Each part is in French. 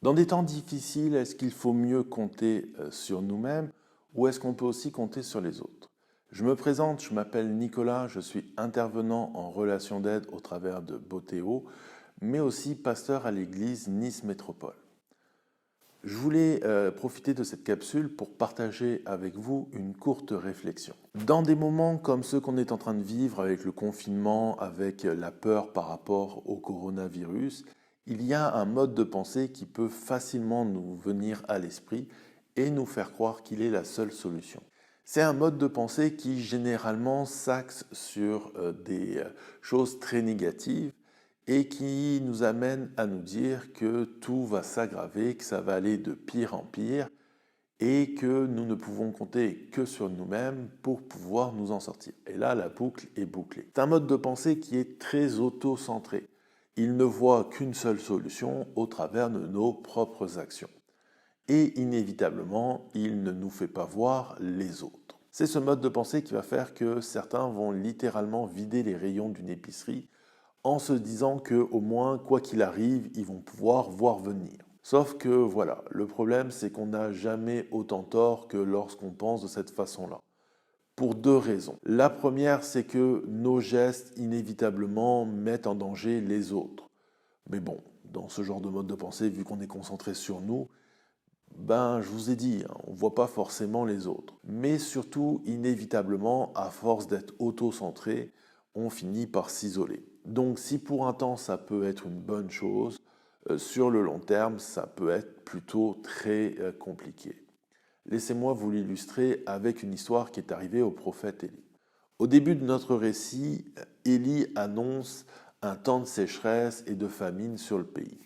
Dans des temps difficiles, est-ce qu'il faut mieux compter sur nous-mêmes ou est-ce qu'on peut aussi compter sur les autres? Je me présente, je m'appelle Nicolas, je suis intervenant en relation d'aide au travers de Botéo, mais aussi pasteur à l'église Nice Métropole. Je voulais profiter de cette capsule pour partager avec vous une courte réflexion. Dans des moments comme ceux qu'on est en train de vivre avec le confinement, avec la peur par rapport au coronavirus, il y a un mode de pensée qui peut facilement nous venir à l'esprit et nous faire croire qu'il est la seule solution. C'est un mode de pensée qui généralement s'axe sur des choses très négatives et qui nous amène à nous dire que tout va s'aggraver, que ça va aller de pire en pire et que nous ne pouvons compter que sur nous-mêmes pour pouvoir nous en sortir. Et là, la boucle est bouclée. C'est un mode de pensée qui est très auto-centré. Il ne voit qu'une seule solution au travers de nos propres actions. Et inévitablement, il ne nous fait pas voir les autres. C'est ce mode de pensée qui va faire que certains vont littéralement vider les rayons d'une épicerie en se disant que au moins, quoi qu'il arrive, ils vont pouvoir voir venir. Sauf que voilà, le problème c'est qu'on n'a jamais autant tort que lorsqu'on pense de cette façon-là. Pour deux raisons. La première, c'est que nos gestes inévitablement mettent en danger les autres. Mais bon, dans ce genre de mode de pensée, vu qu'on est concentré sur nous, je vous ai dit, on ne voit pas forcément les autres. Mais surtout, inévitablement, à force d'être auto-centré, on finit par s'isoler. Donc si pour un temps ça peut être une bonne chose, sur le long terme ça peut être plutôt très compliqué. Laissez-moi vous l'illustrer avec une histoire qui est arrivée au prophète Élie. Au début de notre récit, Élie annonce un temps de sécheresse et de famine sur le pays.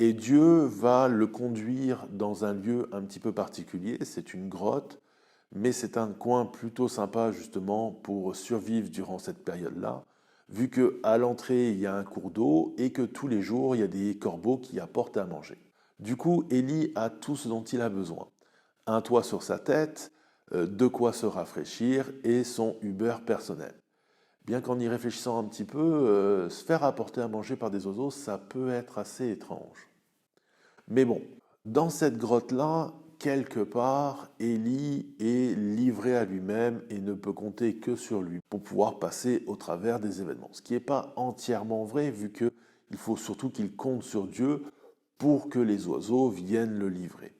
Et Dieu va le conduire dans un lieu un petit peu particulier, c'est une grotte, mais c'est un coin plutôt sympa justement pour survivre durant cette période-là, vu qu'à l'entrée il y a un cours d'eau et que tous les jours il y a des corbeaux qui apportent à manger. Du coup, Élie a tout ce dont il a besoin. Un toit sur sa tête, de quoi se rafraîchir et son Uber personnel. Bien qu'en y réfléchissant un petit peu, se faire apporter à manger par des oiseaux, ça peut être assez étrange. Mais bon, dans cette grotte-là, quelque part, Élie est livré à lui-même et ne peut compter que sur lui pour pouvoir passer au travers des événements. Ce qui n'est pas entièrement vrai, vu qu'il faut surtout qu'il compte sur Dieu pour que les oiseaux viennent le livrer.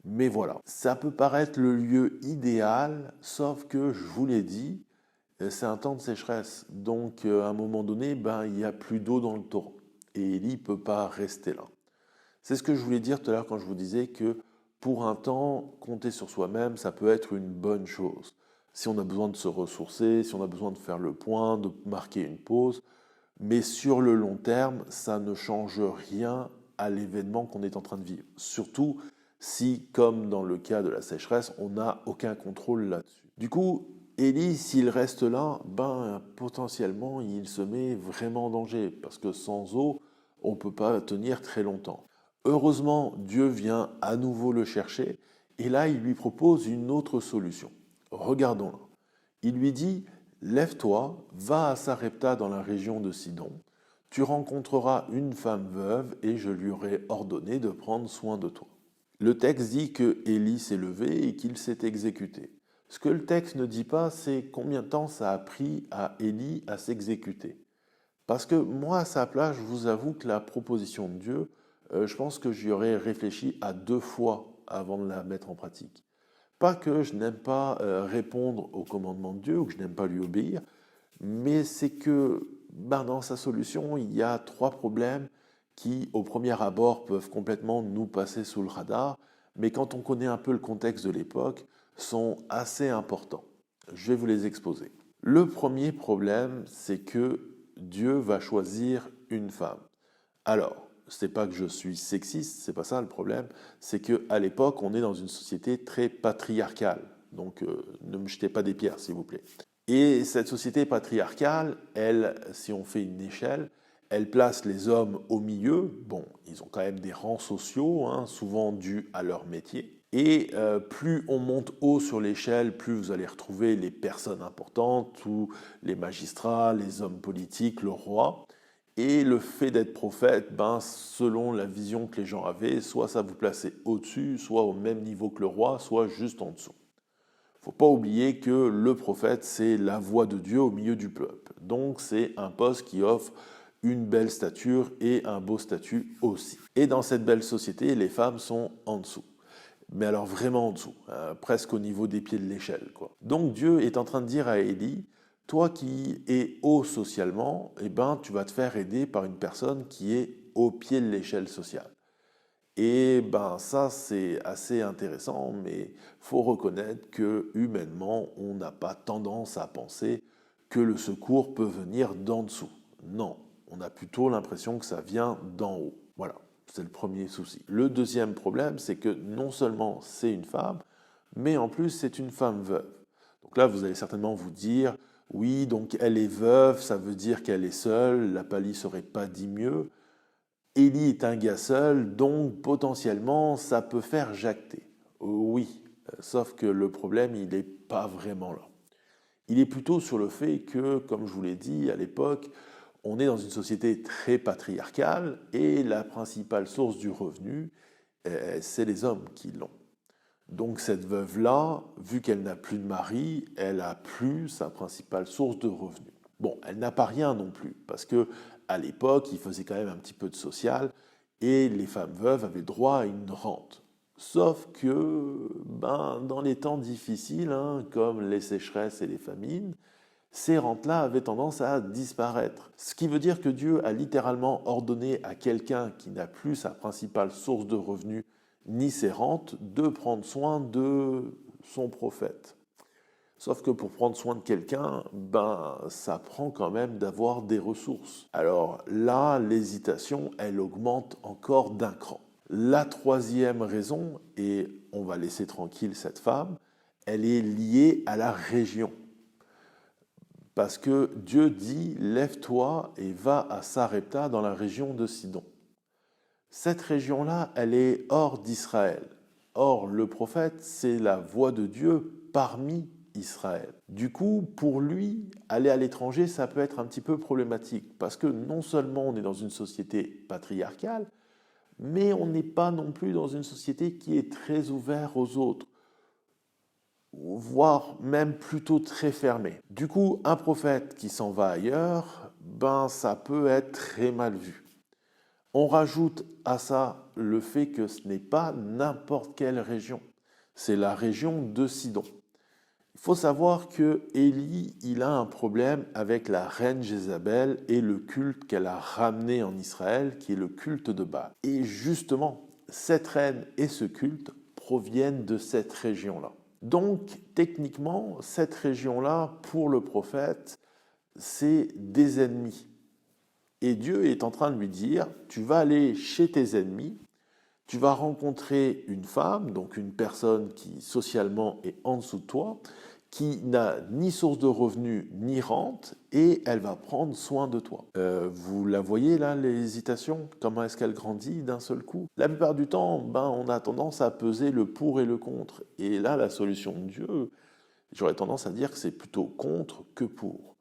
Mais voilà, ça peut paraître le lieu idéal, sauf que, je vous l'ai dit, c'est un temps de sécheresse. Donc, à un moment donné, il n'y a plus d'eau dans le torrent. Et Élie ne peut pas rester là. C'est ce que je voulais dire tout à l'heure quand je vous disais que pour un temps, compter sur soi-même, ça peut être une bonne chose. Si on a besoin de se ressourcer, si on a besoin de faire le point, de marquer une pause, mais sur le long terme, ça ne change rien à l'événement qu'on est en train de vivre. Surtout si, comme dans le cas de la sécheresse, on n'a aucun contrôle là-dessus. Du coup, Élie, s'il reste là, potentiellement, il se met vraiment en danger, parce que sans eau, on ne peut pas tenir très longtemps. Heureusement, Dieu vient à nouveau le chercher, et là, il lui propose une autre solution. Regardons-la. Il lui dit, lève-toi, va à Sarepta dans la région de Sidon, tu rencontreras une femme veuve et je lui aurai ordonné de prendre soin de toi. Le texte dit que Élie s'est levé et qu'il s'est exécuté. Ce que le texte ne dit pas, c'est combien de temps ça a pris à Élie à s'exécuter. Parce que moi, à sa place, je vous avoue que la proposition de Dieu, je pense que j'y aurais réfléchi à 2 fois avant de la mettre en pratique. Pas que je n'aime pas répondre au commandement de Dieu ou que je n'aime pas lui obéir, mais c'est que dans sa solution, il y a 3 problèmes qui, au premier abord, peuvent complètement nous passer sous le radar, mais quand on connaît un peu le contexte de l'époque, sont assez importants. Je vais vous les exposer. Le premier problème, c'est que Dieu va choisir une femme. Alors, c'est pas que je suis sexiste, c'est pas ça le problème, c'est que à l'époque, on est dans une société très patriarcale. Donc, ne me jetez pas des pierres, s'il vous plaît. Et cette société patriarcale, elle, si on fait une échelle, elle place les hommes au milieu. Bon, ils ont quand même des rangs sociaux, souvent dus à leur métier. Et plus on monte haut sur l'échelle, plus vous allez retrouver les personnes importantes, ou les magistrats, les hommes politiques, le roi. Et le fait d'être prophète, selon la vision que les gens avaient, soit ça vous plaçait au-dessus, soit au même niveau que le roi, soit juste en dessous. Il ne faut pas oublier que le prophète, c'est la voix de Dieu au milieu du peuple. Donc c'est un poste qui offre une belle stature et un beau statut aussi. Et dans cette belle société, les femmes sont en dessous. Mais alors vraiment en dessous, presque au niveau des pieds de l'échelle, quoi. Donc Dieu est en train de dire à Élie, toi qui es haut socialement, tu vas te faire aider par une personne qui est au pied de l'échelle sociale. Et ça c'est assez intéressant, mais faut reconnaître que humainement, on n'a pas tendance à penser que le secours peut venir d'en dessous. Non, on a plutôt l'impression que ça vient d'en haut. Voilà, c'est le premier souci. Le deuxième problème, c'est que non seulement c'est une femme, mais en plus c'est une femme veuve. Donc là, vous allez certainement vous dire, oui, donc elle est veuve, ça veut dire qu'elle est seule, la Palisse n'aurait pas dit mieux. Élie est un gars seul, donc potentiellement ça peut faire jacter. Oui, sauf que le problème, il n'est pas vraiment là. Il est plutôt sur le fait que, comme je vous l'ai dit à l'époque, on est dans une société très patriarcale et la principale source du revenu, c'est les hommes qui l'ont. Donc cette veuve-là, vu qu'elle n'a plus de mari, elle a plus sa principale source de revenus. Bon, elle n'a pas rien non plus, parce que à l'époque, il faisait quand même un petit peu de social, et les femmes veuves avaient droit à une rente. Sauf que, dans les temps difficiles, comme les sécheresses et les famines, ces rentes-là avaient tendance à disparaître. Ce qui veut dire que Dieu a littéralement ordonné à quelqu'un qui n'a plus sa principale source de revenus ni ses rentes de prendre soin de son prophète. Sauf que pour prendre soin de quelqu'un, ça prend quand même d'avoir des ressources. Alors là, l'hésitation, elle augmente encore d'un cran. La troisième raison, et on va laisser tranquille cette femme, elle est liée à la région. Parce que Dieu dit, lève-toi et va à Sarepta dans la région de Sidon. Cette région-là, elle est hors d'Israël. Or, le prophète, c'est la voix de Dieu parmi Israël. Du coup, pour lui, aller à l'étranger, ça peut être un petit peu problématique, parce que non seulement on est dans une société patriarcale, mais on n'est pas non plus dans une société qui est très ouverte aux autres, voire même plutôt très fermée. Du coup, un prophète qui s'en va ailleurs, ça peut être très mal vu. On rajoute à ça le fait que ce n'est pas n'importe quelle région, c'est la région de Sidon. Il faut savoir que Élie, il a un problème avec la reine Jézabel et le culte qu'elle a ramené en Israël, qui est le culte de Baal. Et justement, cette reine et ce culte proviennent de cette région-là. Donc, techniquement, cette région-là, pour le prophète, c'est des ennemis. Et Dieu est en train de lui dire, tu vas aller chez tes ennemis, tu vas rencontrer une femme, donc une personne qui socialement est en dessous de toi, qui n'a ni source de revenus ni rente, et elle va prendre soin de toi. Vous la voyez là, l'hésitation? Comment est-ce qu'elle grandit d'un seul coup? La plupart du temps, on a tendance à peser le pour et le contre. Et là, la solution de Dieu, j'aurais tendance à dire que c'est plutôt contre que pour.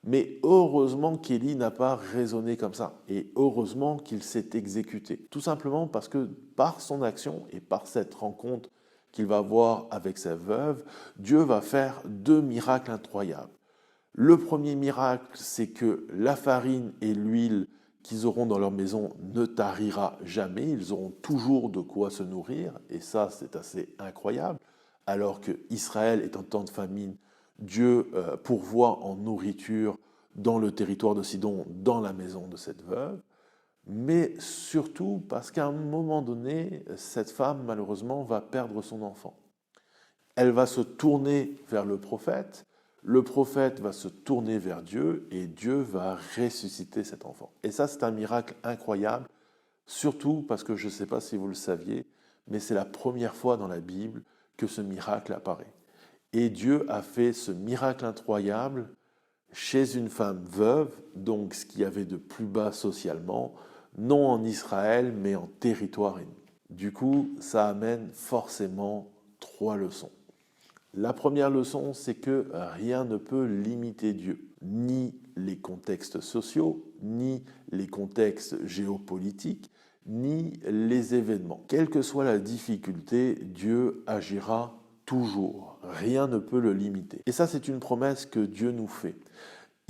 Mais heureusement qu'Élie n'a pas raisonné comme ça, et heureusement qu'il s'est exécuté. Tout simplement parce que par son action et par cette rencontre qu'il va avoir avec sa veuve, Dieu va faire deux miracles incroyables. Le premier miracle, c'est que la farine et l'huile qu'ils auront dans leur maison ne tarira jamais, ils auront toujours de quoi se nourrir, et ça c'est assez incroyable, alors que Israël est en temps de famine. Dieu pourvoit en nourriture dans le territoire de Sidon, dans la maison de cette veuve, mais surtout parce qu'à un moment donné, cette femme, malheureusement, va perdre son enfant. Elle va se tourner vers le prophète va se tourner vers Dieu, et Dieu va ressusciter cet enfant. Et ça, c'est un miracle incroyable, surtout parce que je ne sais pas si vous le saviez, mais c'est la première fois dans la Bible que ce miracle apparaît. Et Dieu a fait ce miracle incroyable chez une femme veuve, donc ce qu'il y avait de plus bas socialement, non en Israël, mais en territoire ennemi. Du coup, ça amène forcément trois leçons. La première leçon, c'est que rien ne peut limiter Dieu, ni les contextes sociaux, ni les contextes géopolitiques, ni les événements. Quelle que soit la difficulté, Dieu agira toujours. Rien ne peut le limiter. Et ça, c'est une promesse que Dieu nous fait.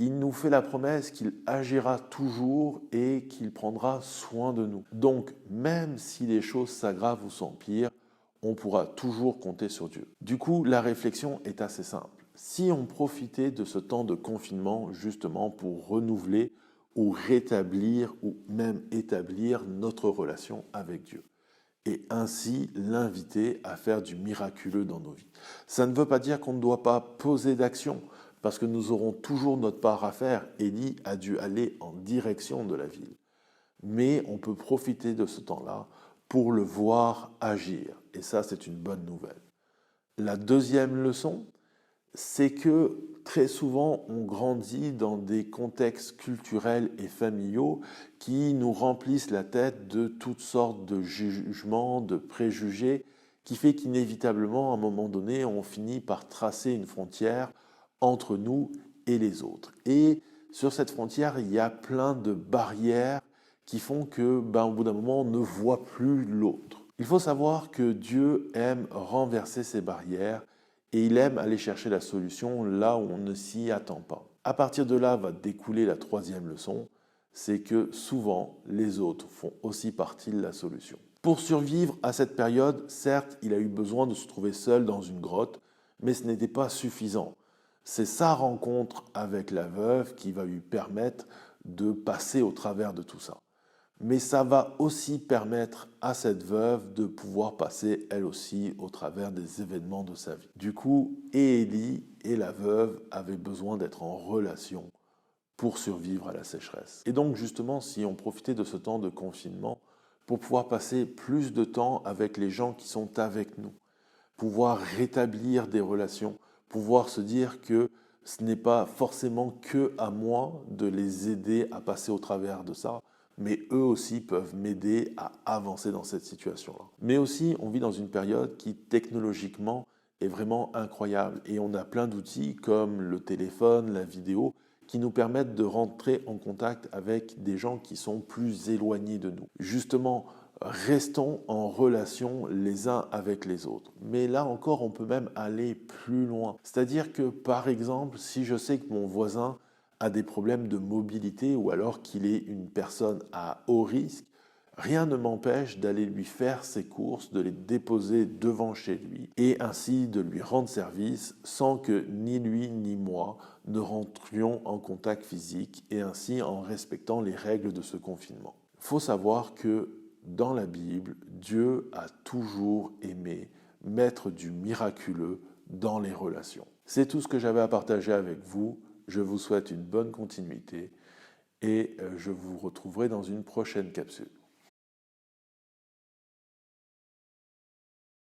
Il nous fait la promesse qu'il agira toujours et qu'il prendra soin de nous. Donc, même si les choses s'aggravent ou s'empirent, on pourra toujours compter sur Dieu. Du coup, la réflexion est assez simple. Si on profitait de ce temps de confinement justement pour renouveler ou rétablir ou même établir notre relation avec Dieu et ainsi l'inviter à faire du miraculeux dans nos vies. Ça ne veut pas dire qu'on ne doit pas poser d'action, parce que nous aurons toujours notre part à faire. Élie a dû aller en direction de la ville. Mais on peut profiter de ce temps-là pour le voir agir. Et ça, c'est une bonne nouvelle. La deuxième leçon, c'est que très souvent, on grandit dans des contextes culturels et familiaux qui nous remplissent la tête de toutes sortes de jugements, de préjugés, qui fait qu'inévitablement, à un moment donné, on finit par tracer une frontière entre nous et les autres. Et sur cette frontière, il y a plein de barrières qui font que, au bout d'un moment, on ne voit plus l'autre. Il faut savoir que Dieu aime renverser ces barrières et il aime aller chercher la solution là où on ne s'y attend pas. À partir de là va découler la troisième leçon, c'est que souvent les autres font aussi partie de la solution. Pour survivre à cette période, certes, il a eu besoin de se trouver seul dans une grotte, mais ce n'était pas suffisant. C'est sa rencontre avec la veuve qui va lui permettre de passer au travers de tout ça. Mais ça va aussi permettre à cette veuve de pouvoir passer elle aussi au travers des événements de sa vie. Du coup, et Élie et la veuve avaient besoin d'être en relation pour survivre à la sécheresse. Et donc justement, si on profitait de ce temps de confinement pour pouvoir passer plus de temps avec les gens qui sont avec nous, pouvoir rétablir des relations, pouvoir se dire que ce n'est pas forcément que à moi de les aider à passer au travers de ça, mais eux aussi peuvent m'aider à avancer dans cette situation-là. Mais aussi, on vit dans une période qui technologiquement est vraiment incroyable et on a plein d'outils comme le téléphone, la vidéo, qui nous permettent de rentrer en contact avec des gens qui sont plus éloignés de nous. Justement, restons en relation les uns avec les autres. Mais là encore, on peut même aller plus loin. C'est-à-dire que, par exemple, si je sais que mon voisin a des problèmes de mobilité ou alors qu'il est une personne à haut risque, rien ne m'empêche d'aller lui faire ses courses, de les déposer devant chez lui et ainsi de lui rendre service sans que ni lui ni moi ne rentrions en contact physique et ainsi en respectant les règles de ce confinement. Il faut savoir que dans la Bible, Dieu a toujours aimé mettre du miraculeux dans les relations. C'est tout ce que j'avais à partager avec vous. Je vous souhaite une bonne continuité et je vous retrouverai dans une prochaine capsule.